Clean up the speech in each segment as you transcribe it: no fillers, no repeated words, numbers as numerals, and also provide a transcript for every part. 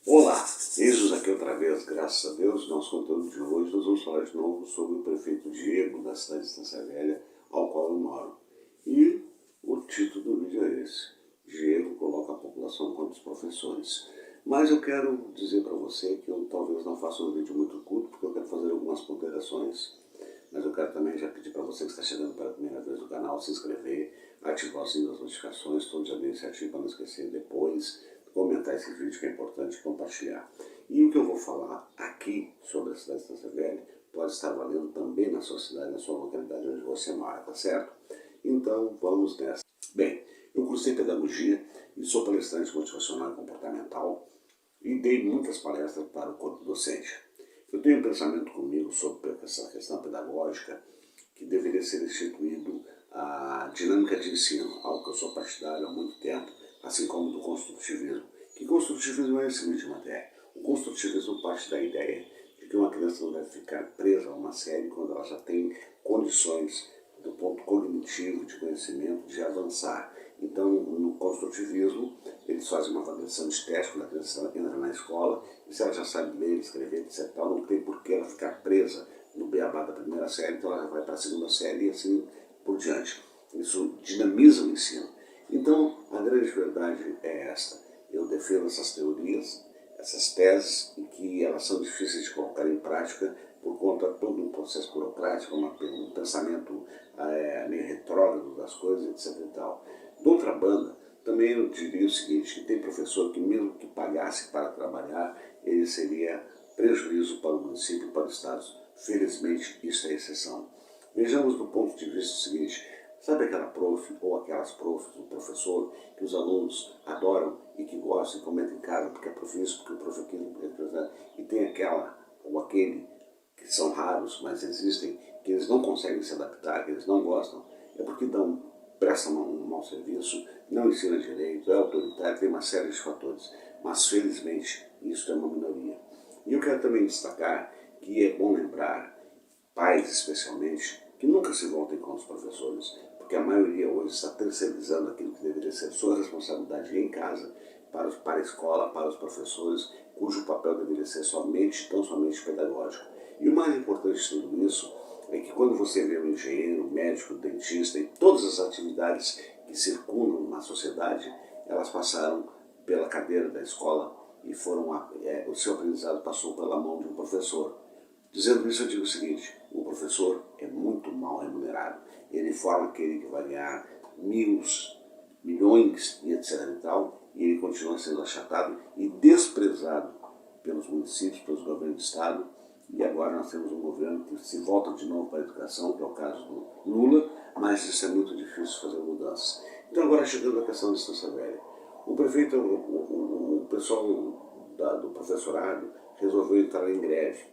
Olá, eis-nos aqui outra vez, graças a Deus. Nosso conteúdo de hoje nós vamos falar de novo sobre o prefeito Diego, da cidade de Estância Velha, ao qual eu moro. E o título do vídeo é esse: Diego coloca a população contra os professores. Mas eu quero dizer para você que eu talvez não faça um vídeo muito curto, porque eu quero fazer algumas ponderações. Mas eu quero também já pedir para você que está chegando pela primeira vez no canal, se inscrever, ativar o sininho das notificações, todo dia bem certinho para não esquecer depois, comentar esse vídeo que é importante, compartilhar. E o que eu vou falar aqui sobre a cidade de Estância Velha pode estar valendo também na sua cidade, na sua localidade onde você mora, tá certo? Então vamos nessa. Bem, eu cursei pedagogia e sou palestrante motivacional e comportamental e dei muitas palestras para o corpo docente. Eu tenho um pensamento comigo sobre essa questão pedagógica que deveria ser instituído a dinâmica de ensino, algo que eu sou partidário há muito tempo, assim como do construtivismo. Que construtivismo é esse, vídeo matéria? O construtivismo parte da ideia de que uma criança não deve ficar presa a uma série quando ela já tem condições do ponto cognitivo, de conhecimento, de avançar. Então, no construtivismo, eles fazem uma avaliação de teste quando a criança entra na escola, e se ela já sabe ler, escrever, etc., não tem por que ela ficar presa no beabá da primeira série, então ela vai para a segunda série e assim por diante. Isso dinamiza o ensino. Então, a grande verdade é esta. Eu defendo essas teorias, essas teses, e que elas são difíceis de colocar em prática por conta de todo um processo burocrático, um pensamento meio retrógrado das coisas, etc. e tal. De outra banda, também eu diria o seguinte, que tem professor que mesmo que pagasse para trabalhar, ele seria prejuízo para o município e para o Estado. Felizmente, isso é exceção. Vejamos do ponto de vista o seguinte: sabe aquela prof ou aquelas profs, o professor, que os alunos adoram e que gostam e comentam em casa porque é prof isso, porque é prof aquilo, porque é prof... e tem aquela ou aquele, que são raros, mas existem, que eles não conseguem se adaptar, que eles não gostam, é porque prestam um mau serviço, não ensinam direito, é autoritário, tem uma série de fatores. Mas felizmente isso é uma minoria. E eu quero também destacar que é bom lembrar, pais especialmente, que nunca se voltem contra os professores, porque a maioria hoje está terceirizando aquilo que deveria ser sua responsabilidade em casa, para a escola, para os professores, cujo papel deveria ser tão somente pedagógico. E o mais importante de tudo isso é que quando você vê um engenheiro, médico, dentista e todas as atividades que circulam na sociedade, elas passaram pela cadeira da escola e o seu aprendizado passou pela mão de um professor. Dizendo isso, eu digo o seguinte: o professor é muito mal remunerado. Ele forma aquele que vai ganhar milhões e etc. e tal, e ele continua sendo achatado e desprezado pelos municípios, pelos governos do Estado. E agora nós temos um governo que se volta de novo para a educação, que é o caso do Lula, mas isso é muito difícil fazer mudanças. Então agora chegando à questão da Estância Velha. O prefeito, o pessoal do professorado resolveu entrar em greve.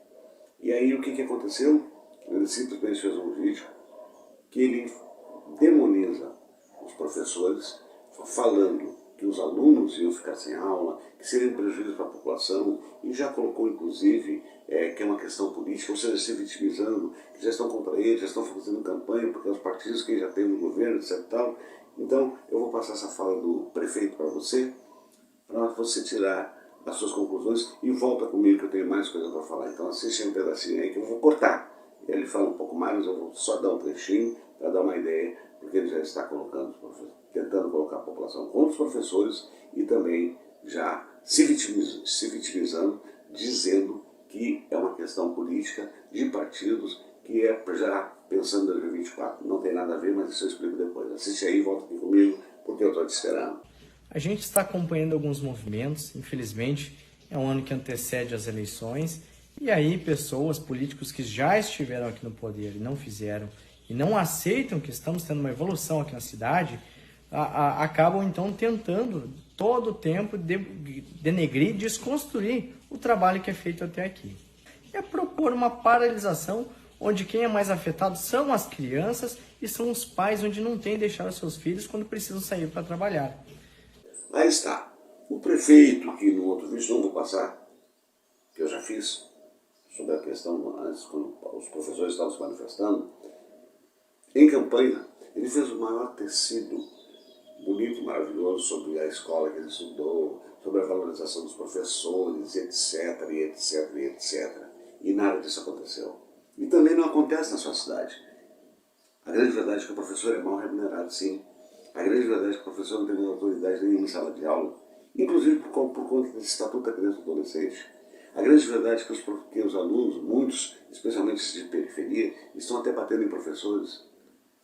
E aí o que aconteceu? Ele simplesmente fez um vídeo que ele demoniza os professores, falando que os alunos iam ficar sem aula, que seria um prejuízo para a população, e já colocou inclusive que é uma questão política, ou seja, se vitimizando, que já estão contra ele, já estão fazendo campanha, porque os partidos que já tem no governo, etc. Tal. Então eu vou passar essa fala do prefeito para você tirar as suas conclusões e volta comigo que eu tenho mais coisa para falar. Então assiste um pedacinho aí que eu vou cortar. Ele fala um pouco mais, eu vou só dar um trechinho para dar uma ideia, porque ele já está tentando colocar a população contra os professores e também já se vitimizando, dizendo que é uma questão política de partidos, que é já pensando em 2024. Não tem nada a ver, mas isso eu explico depois. Assiste aí e volta aqui comigo, porque eu estou te esperando. A gente está acompanhando alguns movimentos, infelizmente é um ano que antecede as eleições, e aí pessoas, políticos que já estiveram aqui no poder e não fizeram, e não aceitam que estamos tendo uma evolução aqui na cidade, acabam então tentando todo o tempo denegrir, desconstruir o trabalho que é feito até aqui. É propor uma paralisação onde quem é mais afetado são as crianças e são os pais, onde não tem deixar os seus filhos quando precisam sair para trabalhar. Aí está. O prefeito, que no outro vídeo não vou passar, que eu já fiz, sobre a questão antes, quando os professores estavam se manifestando, em campanha, ele fez o maior tecido bonito e maravilhoso sobre a escola que ele estudou, sobre sobre a valorização dos professores, etc, e etc, e etc. E nada disso aconteceu. E também não acontece na sua cidade. A grande verdade é que o professor é mal remunerado, sim. A grande verdade é que o professor não tem autoridade nenhuma em sala de aula, inclusive por conta desse Estatuto da Criança e do Adolescente. A grande verdade é que os alunos, muitos, especialmente de periferia, estão até batendo em professores,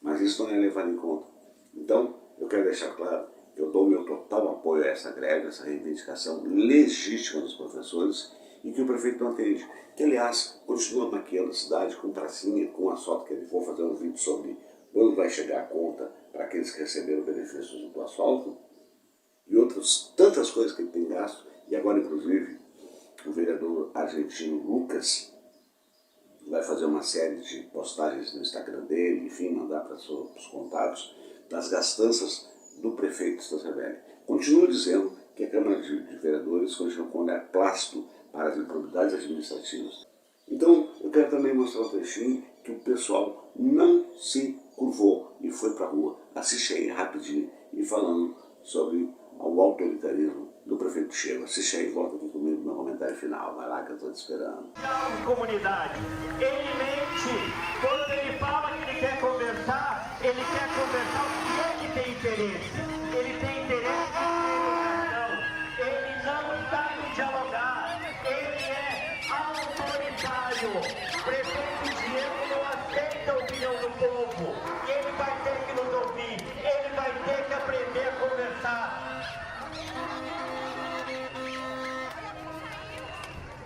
mas isso não é levado em conta. Então, eu quero deixar claro que eu dou o meu total apoio a essa greve, a essa reivindicação legítima dos professores, e que o prefeito não atende. Que, aliás, continua maquiando a cidade com pracinha, com asfalto, que ele for fazer um vídeo sobre quando vai chegar a conta para aqueles que receberam benefícios do asfalto, e outras tantas coisas que ele tem gasto, e agora, inclusive, o vereador argentino Lucas vai fazer uma série de postagens no Instagram dele, enfim, mandar para os contatos das gastanças do prefeito de Estância Velha. Continuo dizendo que a Câmara de Vereadores continua com olhar plácido para as improbidades administrativas. Então, eu quero também mostrar um trechinho que o pessoal não se curvou e foi para a rua. Assiste aí rapidinho e falando sobre o autoritarismo do prefeito Chega. Assiste aí e volta aqui comigo no meu comentário final. Vai lá que eu estou te esperando. Comunidade, ele mente. Quando ele fala que ele quer conversar o que é que tem interesse? Ele tem interesse em educação. Ele não sabe dialogar. Ele é autoritário. O prefeito Diego não aceita a opinião do povo. E ele vai ter que nos ouvir. Ele vai ter que aprender a conversar.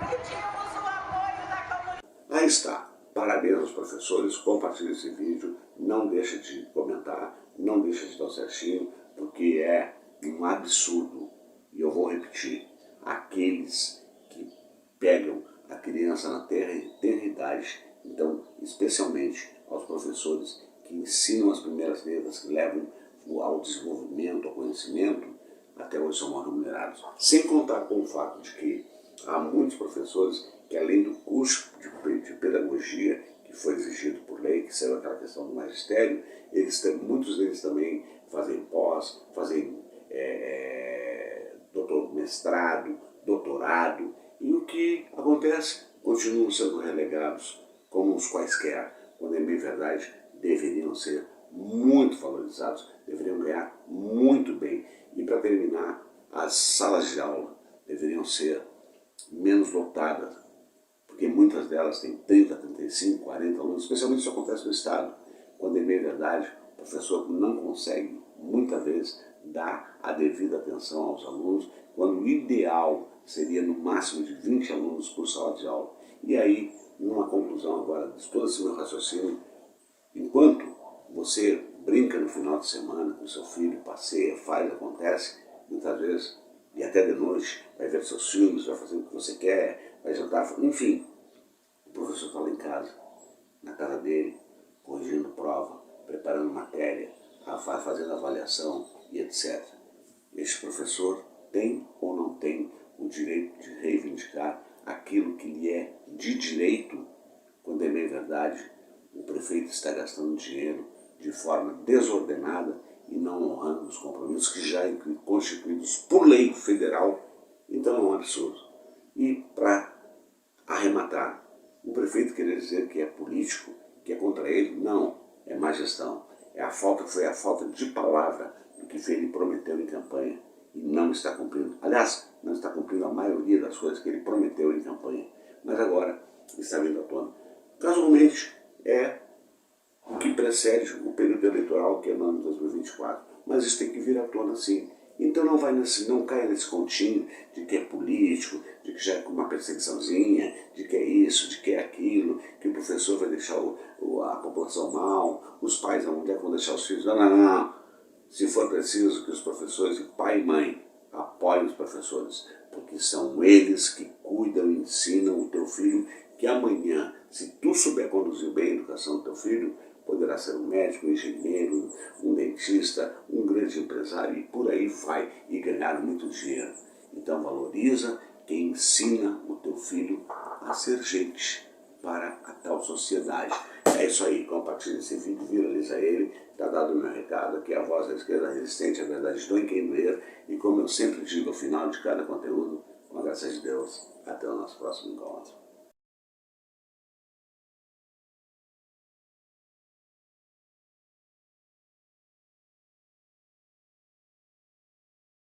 Pedimos o apoio da comunidade. Aí está. Parabéns aos professores. Compartilhe esse vídeo. Não deixe de comentar. Não deixe de dar o certinho, porque é um absurdo. E eu vou repetir. Aqueles que pegam a criança na tenra idade, então, especialmente aos professores que ensinam as primeiras letras, que levam ao desenvolvimento, ao conhecimento, até hoje são mal remunerados. Sem contar com o fato de que há muitos professores que, além do curso de pedagogia que foi exigido por lei, que saiu aquela questão do magistério, muitos deles também fazem pós, fazem mestrado, doutorado, e o que acontece? Continuam sendo relegados como uns quaisquer, quando é bem verdade deveriam ser muito valorizados, deveriam ganhar muito bem. E para terminar, as salas de aula deveriam ser menos lotadas, porque muitas delas têm 30, 35, 40 alunos, especialmente isso acontece no estado, quando é bem verdade o professor não consegue, muitas vezes, dar a devida atenção aos alunos, quando o ideal seria no máximo de 20 alunos por sala de aula. E aí, numa conclusão agora de todo esse meu raciocínio, enquanto você brinca no final de semana com seu filho, passeia, faz, acontece, muitas vezes, e até de noite, vai ver seus filmes, vai fazer o que você quer, vai jantar, enfim, o professor está lá em casa, na casa dele, corrigindo prova, preparando matéria, fazendo avaliação e etc. Este professor tem ou não tem o direito de reivindicar aquilo que lhe é de direito, quando é bem verdade, o prefeito está gastando dinheiro de forma desordenada e não honrando os compromissos que já são constituídos por lei federal. Então é um absurdo. E para arrematar, o prefeito querer dizer que é político, que é contra ele, não, é má gestão. Foi a falta de palavra do que ele prometeu em campanha e não está cumprindo. Aliás, não está cumprindo a maioria das coisas que ele prometeu em campanha. Mas agora está vindo à tona. Casualmente, é o que precede o período eleitoral, que é no ano de 2024. Mas isso tem que vir à tona sim. Então não caia nesse continho de que é político, de que já é uma perseguiçãozinha, de que é isso, de que é aquilo, que o professor vai deixar a população mal, os pais não vão deixar os filhos. Não, não, não. Se for preciso que os professores, pai e mãe, apoiem os professores, porque são eles que cuidam e ensinam o teu filho, que amanhã, se tu souber conduzir bem a educação do teu filho, poderá ser um médico, um engenheiro, um dentista, um grande empresário e por aí vai, e ganhar muito dinheiro. Então valoriza quem ensina o teu filho a ser gente para a tal sociedade. É isso aí, compartilhe esse vídeo, viraliza ele, tá dado o meu recado, aqui é a voz da esquerda resistente, a verdade estou em quem doer, e como eu sempre digo ao final de cada conteúdo, com a graça de Deus, até o nosso próximo encontro.